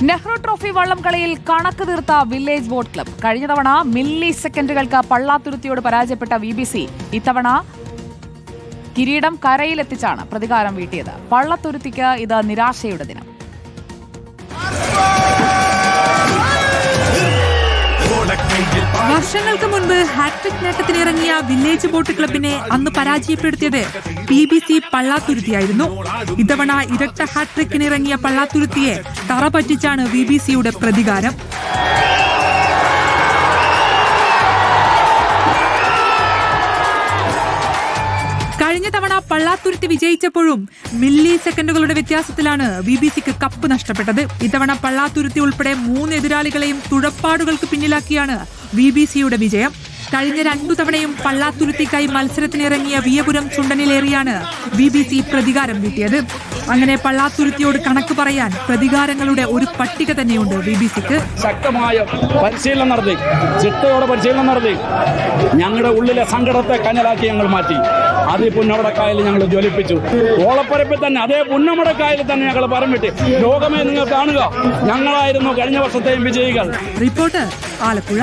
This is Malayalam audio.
നെഹ്റു ട്രോഫി വള്ളംകളിയിൽ കണക്ക് തീർത്ത വില്ലേജ് ബോട്ട് ക്ലബ്. കഴിഞ്ഞ തവണ മില്ലി സെക്കൻഡുകൾക്ക് പള്ളാത്തുരുത്തിയോട് പരാജയപ്പെട്ട VBC ഇത്തവണ കിരീടം കരയിലെത്തിച്ചാണ് പ്രതികാരം വീട്ടിയത്. പള്ളത്തുരുത്തിക്ക് ഇത് നിരാശയുടെ ദിനം. വർഷങ്ങൾക്ക് മുൻപ് ഹാട്രിക് നേട്ടത്തിനിറങ്ങിയ വില്ലേജ് ബോട്ട് ക്ലബിനെ അന്ന് പരാജയപ്പെടുത്തിയത് BBC പള്ളാത്തുരുത്തിയായിരുന്നു. ഇത്തവണ ഇരട്ട ഹാട്രിക്കിനിറങ്ങിയ പള്ളാത്തുരുത്തിയെ തറ പറ്റിച്ചാണ് VBCയുടെ പ്രതികാരം. കഴിഞ്ഞ തവണ പള്ളാത്തുരുത്തി വിജയിച്ചപ്പോഴും മില്ലി സെക്കൻഡുകളുടെ വ്യത്യാസത്തിലാണ് VBCക്ക് കപ്പ് നഷ്ടപ്പെട്ടത്. ഇത്തവണ പള്ളാത്തുരുത്തി ഉൾപ്പെടെ 3 എതിരാളികളെയും തുഴപ്പാടുകൾക്ക് പിന്നിലാക്കിയാണ് VBCയുടെ വിജയം. കഴിഞ്ഞ 2 തവണയും പള്ളാത്തുരുത്തിക്കായി മത്സരത്തിനിറങ്ങിയ വിയപുരം ചുണ്ടനിലേറിയാണ് BBC പ്രതികാരം വീട്ടിയത്. അങ്ങനെ പള്ളാത്തുരുത്തിയോട് കണക്ക് പറയാൻ പ്രതികാരങ്ങളുടെ ഒരു പട്ടിക തന്നെയുണ്ട് VBCക്ക്. ശക്തമായ പരിശീലനം നടത്തി, ചിട്ടയോടെ പരിശീലനം നടത്തി, ഞങ്ങളുടെ ഉള്ളിലെ സങ്കടത്തെ കനലാക്കി ഞങ്ങൾ മാറ്റി. അത് പുന്നമടക്കായൽ ഞങ്ങൾ ജ്വലിപ്പിച്ചു. ഓളപ്പരപ്പിൽ തന്നെ അതേ പുന്നമടക്കായൽ തന്നെ ഞങ്ങൾ പറമ്പിട്ട് ലോകമേ നിങ്ങൾ കാണുക, ഞങ്ങളായിരുന്നു കഴിഞ്ഞ വർഷത്തെയും വിജയികൾ. റിപ്പോർട്ടർ ആലപ്പുഴ.